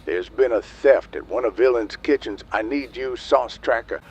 There's been a theft at one of Villain's kitchens. I need you, SauceTracker.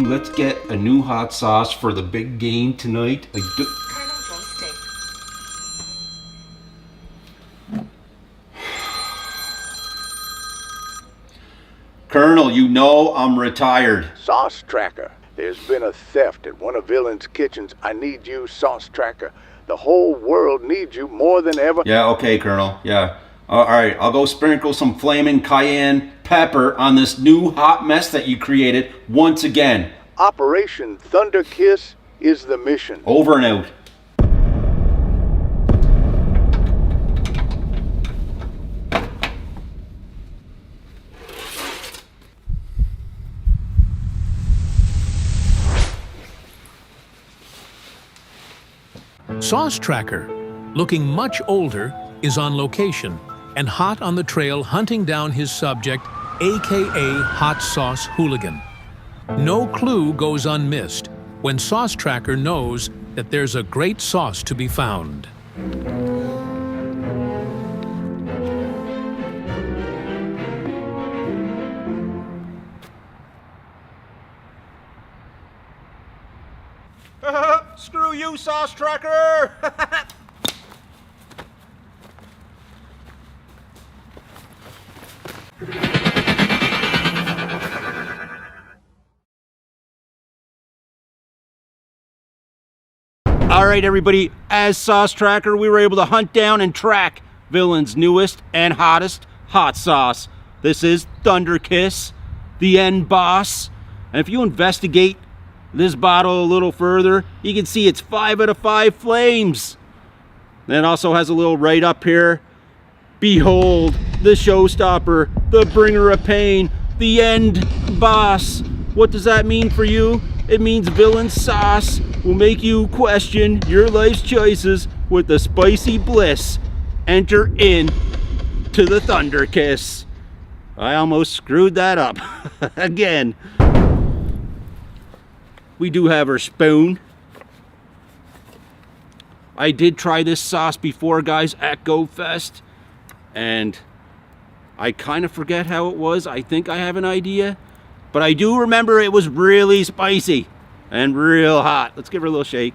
Let's get a new hot sauce for the big game tonight. Colonel, you know I'm retired. SauceTracker. There's been a theft at one of Villain's kitchens. I need you, SauceTracker. The whole world needs you more than ever. Yeah, okay, Colonel. Yeah. All right, I'll go sprinkle some flaming cayenne pepper on this new hot mess that you created once again. Operation Thunder Kiss is the mission. Over and out. SauceTracker, looking much older, is on location and hot on the trail hunting down his subject, aka Hot Sauce Hooligan. No clue goes unmissed when SauceTracker knows that there's a great sauce to be found. Screw you, SauceTracker! All right, everybody, as SauceTracker, we were able to hunt down and track Villain's newest and hottest hot sauce. This is Thunder Kiss, the end boss. And if you investigate this bottle a little further, you can see it's 5 out of 5 flames. And it also has a little write up here. Behold, the showstopper, the bringer of pain, the end boss. What does that mean for you? It means Villain's sauce will make you question your life's choices with the spicy bliss. Enter in to the Thunder Kiss. I almost screwed that up again. We do have our spoon. I did try this sauce before, guys, at Go Fest, and I kind of forget how it was. I think I have an idea, but I do remember it was really spicy and real hot. Let's give her a little shake.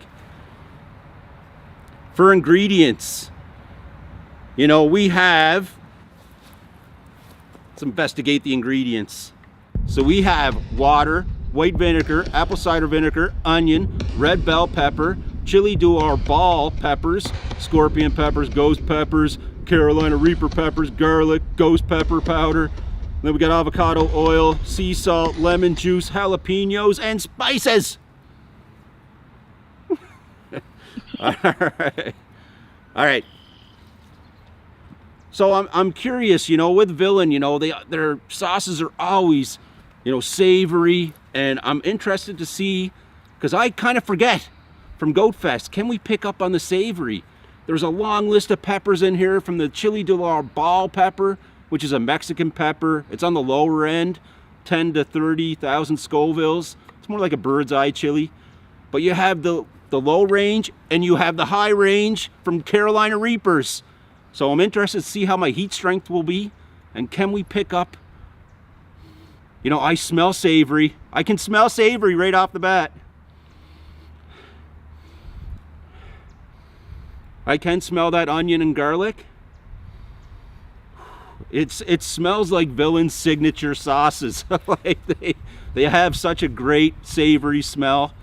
For ingredients, you know, we have, let's investigate the ingredients. So we have water, white vinegar, apple cider vinegar, onion, red bell pepper, chili do ball peppers, scorpion peppers, ghost peppers, Carolina Reaper peppers, garlic, ghost pepper powder. Then we got avocado oil, sea salt, lemon juice, jalapenos, and spices. All right. So I'm curious, you know, with Villain, you know, their sauces are always, you know, savory, and I'm interested to see, because I kind of forget from Goat Fest, can we pick up on the savory? There's a long list of peppers in here, from the chili de ball pepper, which is a Mexican pepper. It's on the lower end, 10 to 30,000 Scovilles. It's more like a bird's eye chili. But you have the low range and you have the high range from Carolina Reapers. So I'm interested to see how my heat strength will be, and can we pick up, you know, I smell savory. I can smell savory right off the bat. I can smell that onion and garlic. It smells like Villain's signature sauces. Like they have such a great savory smell.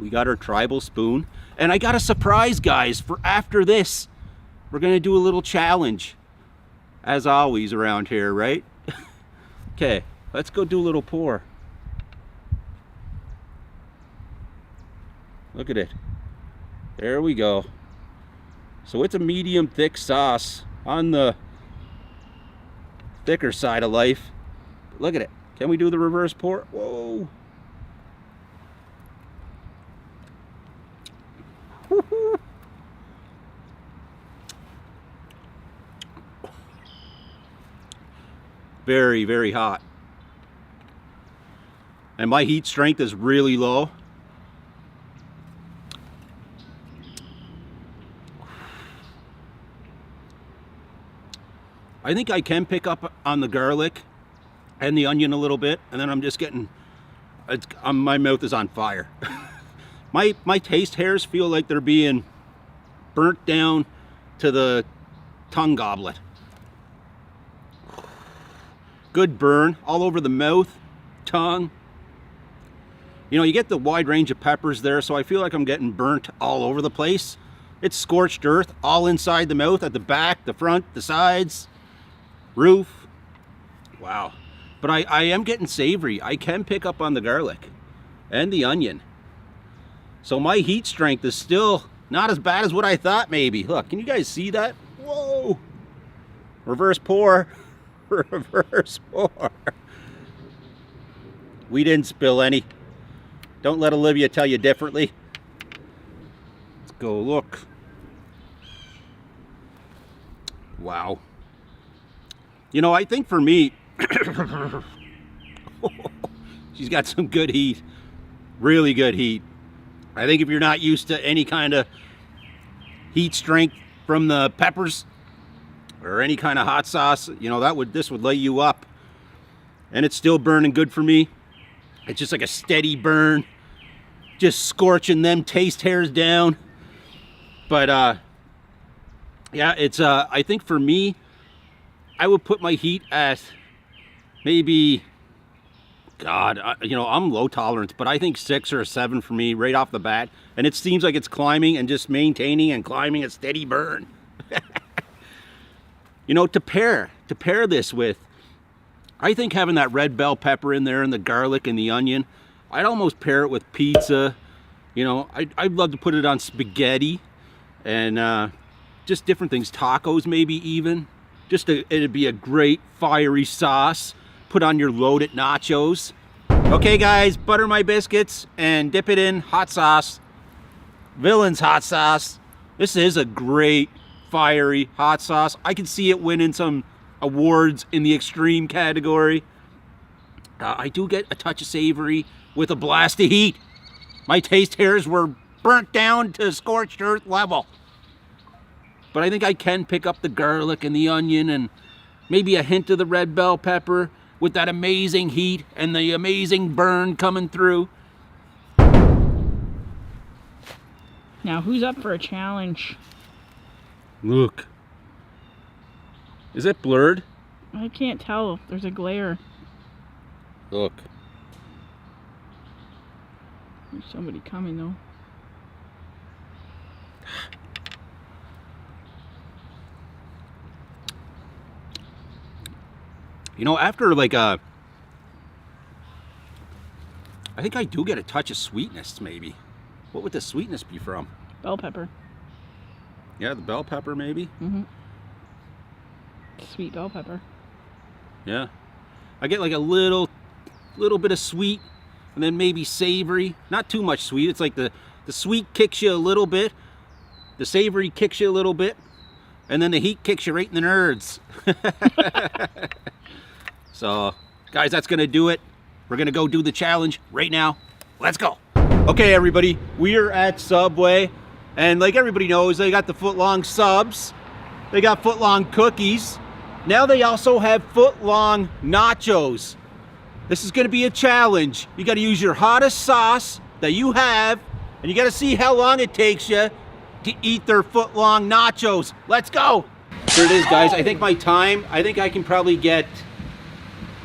We got our tribal spoon. And I got a surprise, guys, for after this. We're gonna do a little challenge. As always around here, right? Okay, let's go do a little pour. Look at it. There we go. So it's a medium thick sauce on the thicker side of life. Look at it. Can we do the reverse pour? Whoa. Woo-hoo. Very, very hot. And my heat strength is really low. I think I can pick up on the garlic and the onion a little bit, and then I'm just getting, my mouth is on fire. my taste hairs feel like they're being burnt down to the tongue goblet. Good burn all over the mouth, tongue. You know, you get the wide range of peppers there, so I feel like I'm getting burnt all over the place. It's scorched earth all inside the mouth, at the back, the front, the sides, roof. Wow. But I am getting savory. I can pick up on the garlic and the onion. So my heat strength is still not as bad as what I thought maybe. Look, can you guys see that? Whoa. Reverse pour. Reverse pour. We didn't spill any. Don't let Olivia tell you differently. Let's go look. Wow. You know, I think for me, she's got some good heat. Really good heat. I think if you're not used to any kind of heat strength from the peppers or any kind of hot sauce, you know, this would lay you up. And it's still burning good for me. It's just like a steady burn, just scorching them taste hairs down. But yeah, it's I think for me, I would put my heat at maybe, God, you know, I'm low tolerance, but I think 6 or a 7 for me right off the bat. And it seems like it's climbing and just maintaining and climbing a steady burn. You know, to pair this with, I think having that red bell pepper in there and the garlic and the onion, I'd almost pair it with pizza. You know, I'd love to put it on spaghetti and just different things, tacos maybe even. It'd be a great fiery sauce. Put on your loaded nachos. Okay guys, butter my biscuits and dip it in hot sauce. Villain's hot sauce. This is a great fiery hot sauce. I can see it winning some awards in the extreme category. I do get a touch of savory with a blast of heat. My taste hairs were burnt down to scorched earth level. But I think I can pick up the garlic and the onion and maybe a hint of the red bell pepper with that amazing heat and the amazing burn coming through. Now, who's up for a challenge? Look. Is it blurred? I can't tell. There's a glare. Look. There's somebody coming, though. You know, after like I think I do get a touch of sweetness, maybe. What would the sweetness be from? Bell pepper. Yeah, the bell pepper, maybe. Mm-hmm. Sweet bell pepper. Yeah. I get like a little bit of sweet and then maybe savory. Not too much sweet. It's like the sweet kicks you a little bit. The savory kicks you a little bit. And then the heat kicks you right in the nerds. So, guys, that's going to do it. We're going to go do the challenge right now. Let's go. Okay, everybody. We are at Subway. And like everybody knows, they got the foot-long subs. They got foot-long cookies. Now they also have foot-long nachos. This is going to be a challenge. You got to use your hottest sauce that you have. And you got to see how long it takes you to eat their foot-long nachos. Let's go. Here it is, guys. I think my time, I think I can probably get,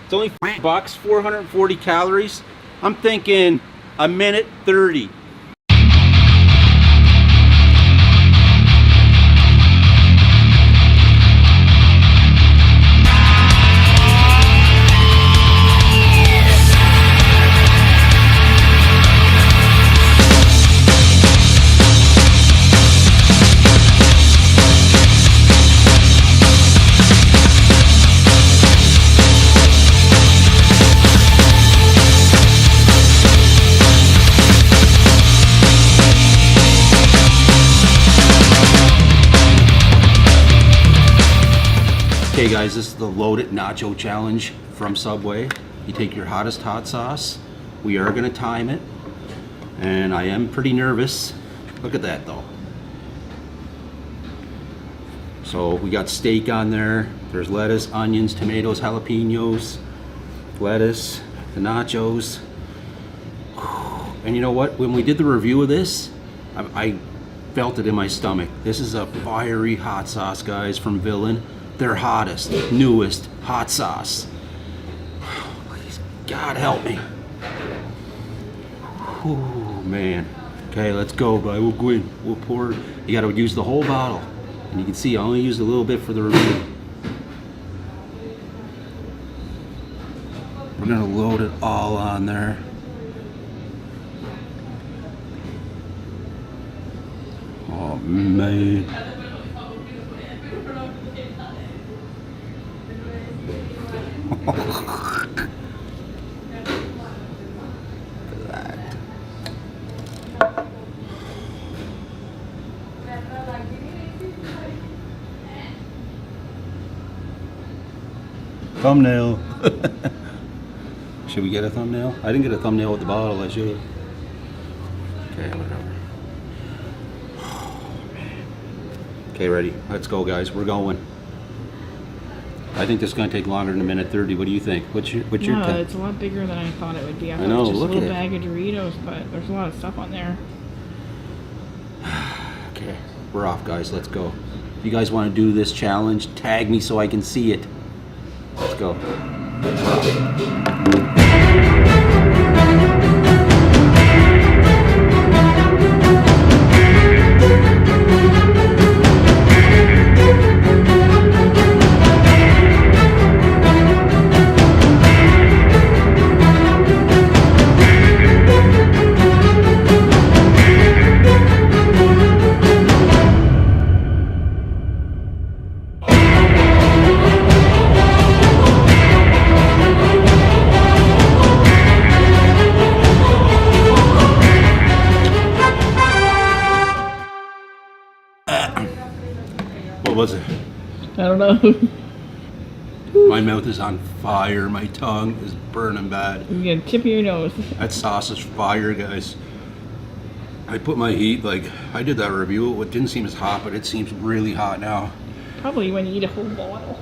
it's only $5, 440 calories. I'm thinking a minute 30. Okay guys, this is the loaded nacho challenge from Subway. You take your hottest hot sauce. We are gonna time it. And I am pretty nervous. Look at that though. So we got steak on there. There's lettuce, onions, tomatoes, jalapenos, lettuce, the nachos. And you know what? When we did the review of this, I felt it in my stomach. This is a fiery hot sauce, guys, from Villain. Their hottest, newest hot sauce. Please, God help me. Oh man. Okay, let's go, guys. We'll go in. We'll pour. You got to use the whole bottle. And you can see I only used a little bit for the review. We're gonna load it all on there. Oh man. Thumbnail. Should we get a thumbnail? I didn't get a thumbnail with the bottle. I should. Okay, whatever. Okay, ready? Let's go, guys. We're going. I think this is going to take longer than a minute 30. What do you think? What's your No, it's a lot bigger than I thought it would be. I thought know, it was just look a little at it. bag of Doritos, but there's a lot of stuff on there. Okay, we're off, guys. Let's go. If you guys want to do this challenge, tag me so I can see it. Let's go. What was it? I don't know. My mouth is on fire. My tongue is burning bad. You get a tip of your nose. That sauce is fire, guys. I put my heat, like, I did that review. It didn't seem as hot, but it seems really hot now. Probably when you eat a whole bottle.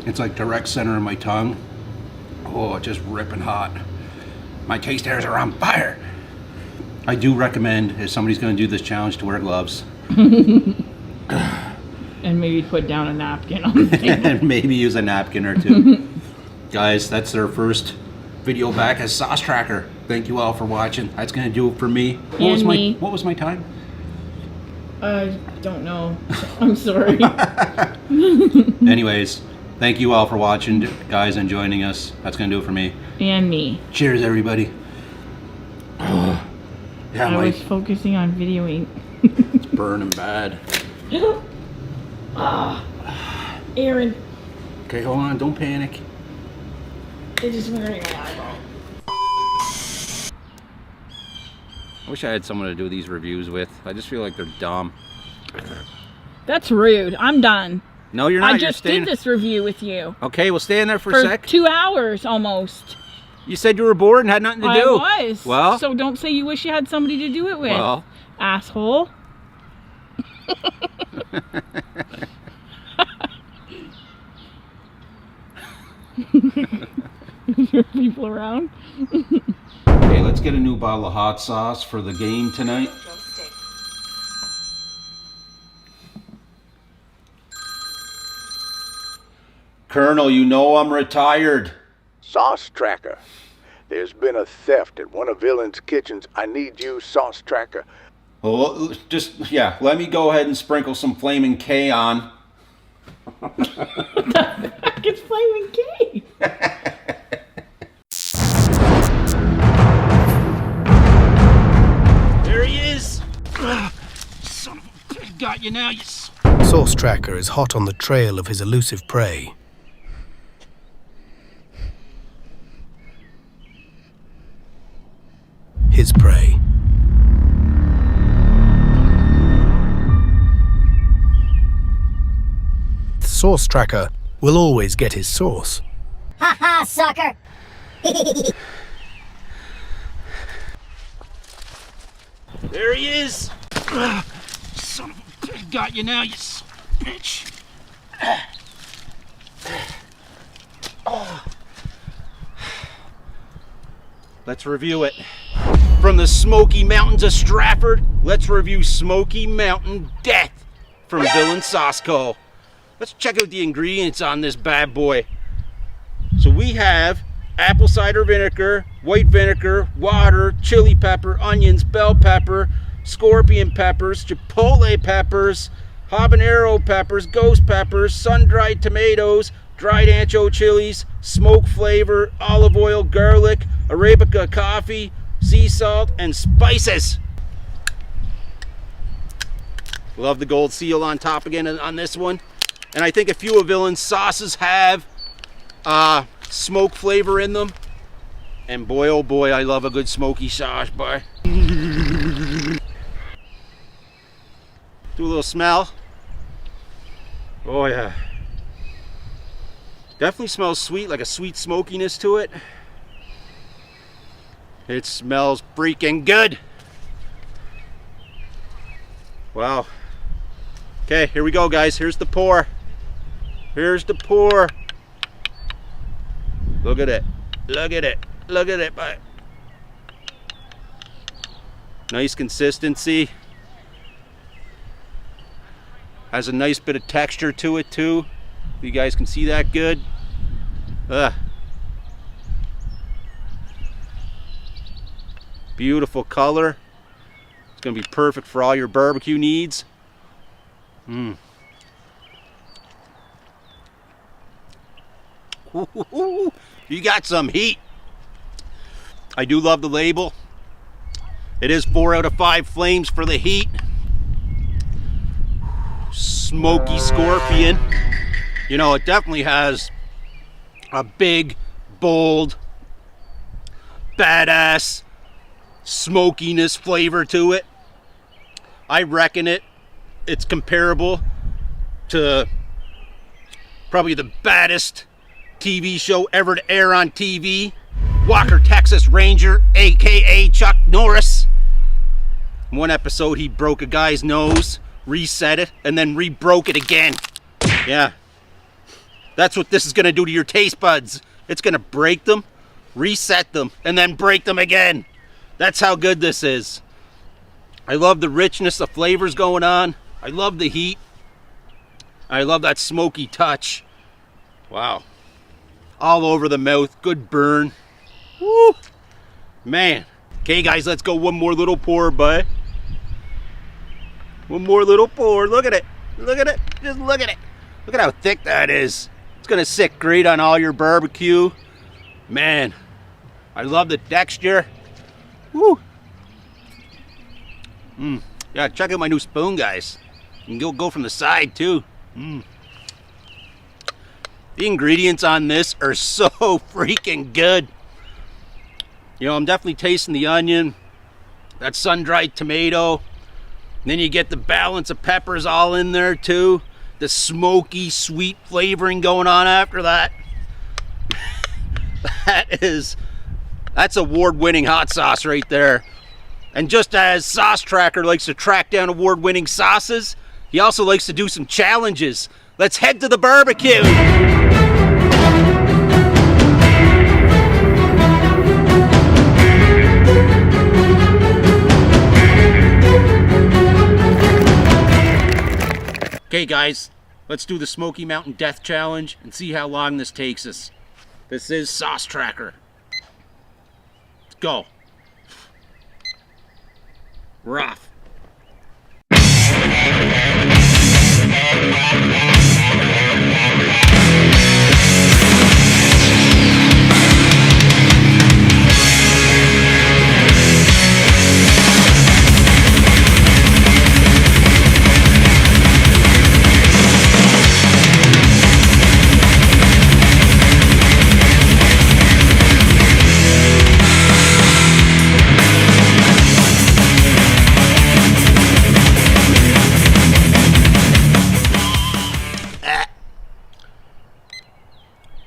It's like direct center of my tongue. Oh, it's just ripping hot. My taste hairs are on fire. I do recommend, if somebody's going to do this challenge, to wear gloves. And maybe put down a napkin on the table. And maybe use a napkin or two. Guys, that's our first video back as SauceTracker. Thank you all for watching. That's going to do it for me. What was my time? I don't know. I'm sorry. Anyways, thank you all for watching, guys, and joining us. That's going to do it for me. And me. Cheers, everybody. Yeah, I was focusing on videoing. It's burning bad. Aaron. Okay, hold on. Don't panic. It just went right in my eyeball. I wish I had someone to do these reviews with. I just feel like they're dumb. That's rude. I'm done. No, you're not. I just did this review with you. Okay, well, stay in there for a sec. 2 hours almost. You said you were bored and had nothing to do. I was. Well. So don't say you wish you had somebody to do it with. Well. Asshole. Is there people around? Okay, let's get a new bottle of hot sauce for the game tonight. Colonel, you know I'm retired. SauceTracker. There's been a theft at one of Villain's kitchens. I need you, SauceTracker. Well, yeah, let me go ahead and sprinkle some Flaming K on. It's Flaming K. There he is. Son of a bitch, got you now, you... SauceTracker is hot on the trail of his elusive prey. His prey. SauceTracker will always get his sauce. Ha ha, sucker! There he is. Son of a bitch, got you now, you bitch. Let's review it. From the Smoky Mountains of Stratford, let's review Smoky Mountain Death from Villain Sauce Co. Let's check out the ingredients on this bad boy. So we have apple cider vinegar, white vinegar, water, chili pepper, onions, bell pepper, scorpion peppers, chipotle peppers, habanero peppers, ghost peppers, sun-dried tomatoes, dried ancho chilies, smoke flavor, olive oil, garlic, Arabica coffee, sea salt, and spices. Love the gold seal on top again on this one. And I think a few of Villain's sauces have smoke flavor in them. And boy, oh boy, I love a good smoky sauce, boy. Do a little smell. Oh yeah. Definitely smells sweet, like a sweet smokiness to it. It smells freaking good. Wow. Okay, here we go, guys. Here's the pour. Here's the pour. Look at it. Look at it. Look at it. Nice consistency. Has a nice bit of texture to it too. You guys can see that good. Beautiful color. It's gonna be perfect for all your barbecue needs. You got some heat. I do love the label. It is 4 out of 5 flames for the heat. Smoky scorpion. You know, it definitely has a big, bold, badass smokiness flavor to it. I reckon it's comparable to probably the baddest TV show ever to air on TV, Walker Texas Ranger, aka Chuck Norris. In one episode he broke a guy's nose, reset it, and then re-broke it again. Yeah, that's what this is gonna do to your taste buds. It's gonna break them, reset them, and then break them again. That's how good this is. I love the richness of flavors going on. I love the heat. I love that smoky touch. Wow. All over the mouth, good burn. Woo! Man. Okay guys, let's go one more little pour, bud. One more little pour. Look at it. Look at it. Just look at it. Look at how thick that is. It's gonna sit great on all your barbecue. Man, I love the texture. Woo! Yeah, check out my new spoon, guys. You can go from the side too. The ingredients on this are so freaking good. You know, I'm definitely tasting the onion, that sun-dried tomato. And then you get the balance of peppers all in there too. The smoky, sweet flavoring going on after that. That's award-winning hot sauce right there. And just as SauceTracker likes to track down award-winning sauces, he also likes to do some challenges. Let's head to the barbecue. Okay guys, Let's do the Smoky Mountain Death Challenge and see how long this takes us. This is SauceTracker. Let's go. We're off.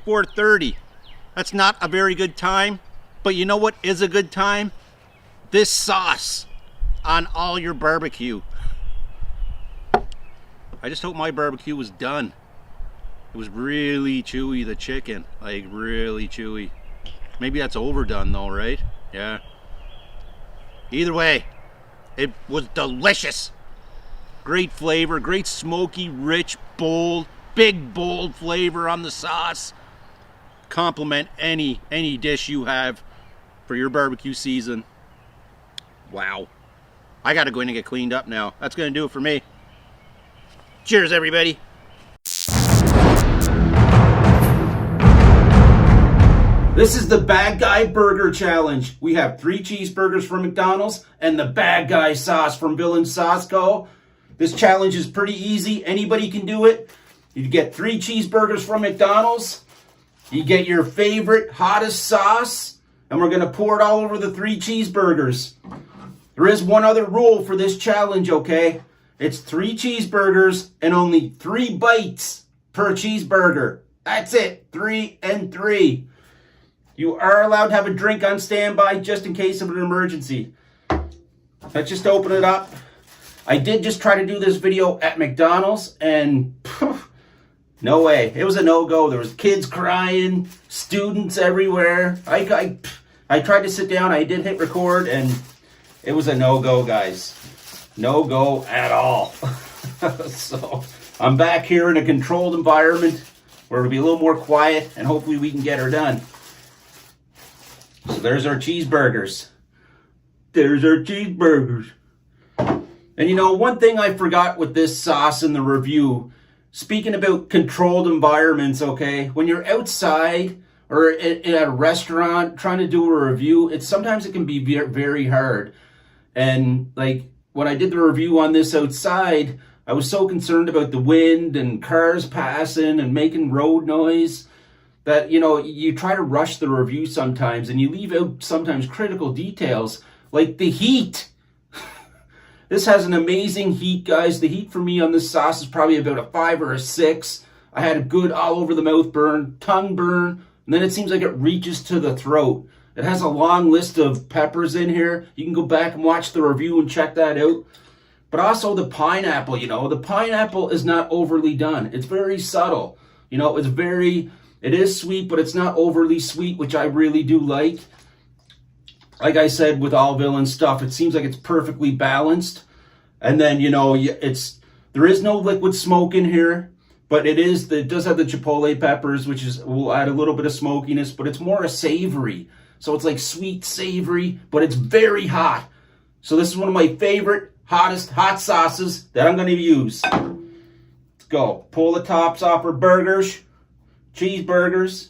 .430. That's not a very good time, but you know what is a good time? This sauce on all your barbecue. I just hope my barbecue was done. It was really chewy, the chicken, like really chewy. Maybe that's overdone though, right? Yeah. Either way, it was delicious. Great flavor, great smoky, rich, bold, big bold flavor on the sauce. Compliment any dish you have for your barbecue season. Wow. I gotta go in and get cleaned up now. That's gonna do it for me. Cheers, everybody. This is the Bad Guy Burger Challenge. We have 3 cheeseburgers from McDonald's and the Bad Guy sauce from Villains Sauce Co. This challenge is pretty easy. Anybody can do it. You get 3 cheeseburgers from McDonald's. You get your favorite, hottest sauce, and we're going to pour it all over the 3 cheeseburgers. There is one other rule for this challenge, okay? It's 3 cheeseburgers and only 3 bites per cheeseburger. That's it, 3 and 3. You are allowed to have a drink on standby just in case of an emergency. Let's just open it up. I did just try to do this video at McDonald's, and no way. It was a no-go. There was kids crying, students everywhere. I tried to sit down. I did hit record, and it was a no-go, guys. No-go at all. So I'm back here in a controlled environment where it'll be a little more quiet, and hopefully we can get her done. So there's our cheeseburgers. There's our cheeseburgers. And you know, one thing I forgot with this sauce in the review, speaking about controlled environments, okay, when you're outside or at a restaurant trying to do a review, sometimes it can be very hard. And like when I did the review on this outside, I was so concerned about the wind and cars passing and making road noise that, you know, you try to rush the review sometimes and you leave out sometimes critical details like the heat. This has an amazing heat, guys. The heat for me on this sauce is probably about a 5 or a 6. I had a good all over the mouth burn, tongue burn, and then it seems like it reaches to the throat. It has a long list of peppers in here. You can go back and watch the review and check that out. But also the pineapple, you know. The pineapple is not overly done. It's very subtle. You know, it is sweet, but it's not overly sweet, which I really do like. Like I said, with all villain stuff, it seems like it's perfectly balanced. And then, you know, there is no liquid smoke in here, but it does have the chipotle peppers, which will add a little bit of smokiness, but it's more a savory. So it's like sweet, savory, but it's very hot. So this is one of my favorite, hottest hot sauces that I'm going to use. Let's go. Pull the tops off our burgers, cheeseburgers.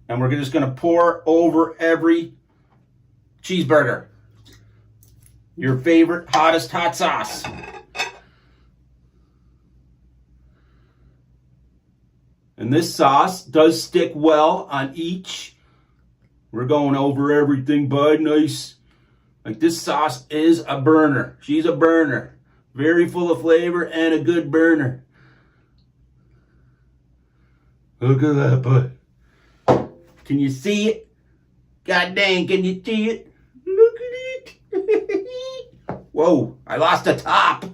And we're just going to pour over every cheeseburger. Your favorite, hottest hot sauce. And this sauce does stick well on each. We're going over everything, bud. Nice. Like, this sauce is a burner. She's a burner. Very full of flavor and a good burner. Look at that, bud. Can you see it? God dang, can you see it? Look at it. Whoa, I lost a top.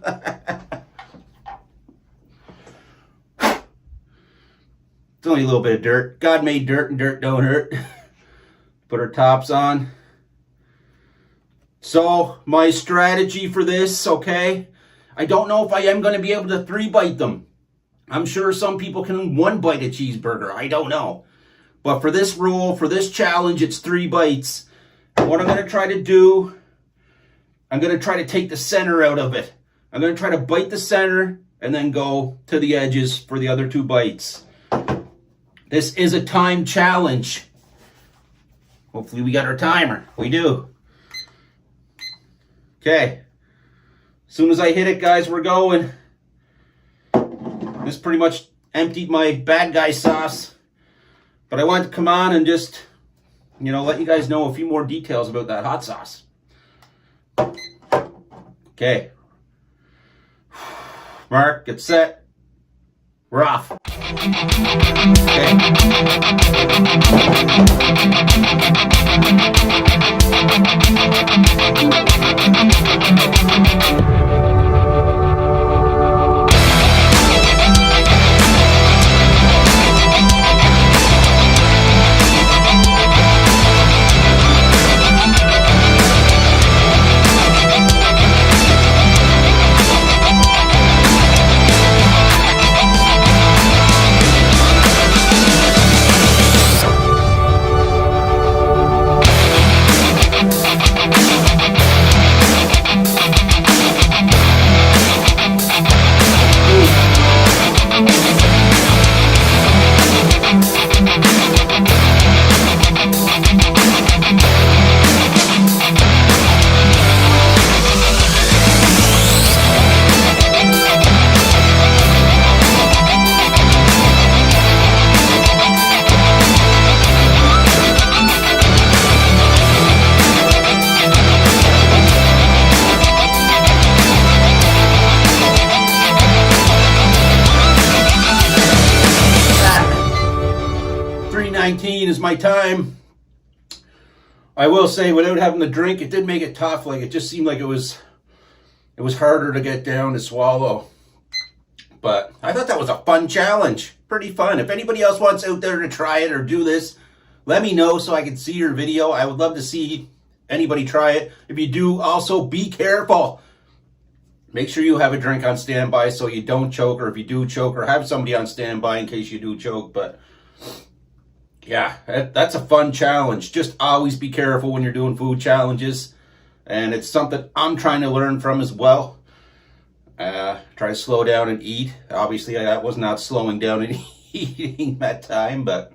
It's only a little bit of dirt. God made dirt and dirt don't hurt. Put our tops on. So, my strategy for this, okay? I don't know if I am going to be able to 3-bite them. I'm sure some people can 1-bite a cheeseburger. I don't know. But for this rule, for this challenge, it's 3 bites. What I'm going to try to do, I'm going to try to take the center out of it. I'm going to try to bite the center and then go to the edges for the other 2 bites. This is a time challenge. Hopefully we got our timer. We do. Okay. As soon as I hit it, guys, we're going. This pretty much emptied my bad guy sauce. But I wanted to come on and just, let you guys know a few more details about that hot sauce. Okay. Mark, get set. We're off. Is my time. I will say, without having the drink, it did make it tough. Like, it just seemed like it was harder to get down to swallow. But I thought that was a fun challenge. Pretty fun. If anybody else wants out there to try it or do this, let me know so I can see your video. I would love to see anybody try it. If you do, also be careful. Make sure you have a drink on standby so you don't choke, or if you do choke, or have somebody on standby in case you do choke. But yeah, that's a fun challenge. Just always be careful when you're doing food challenges. And it's something I'm trying to learn from as well. Try to slow down and eat. Obviously, I was not slowing down and eating that time, but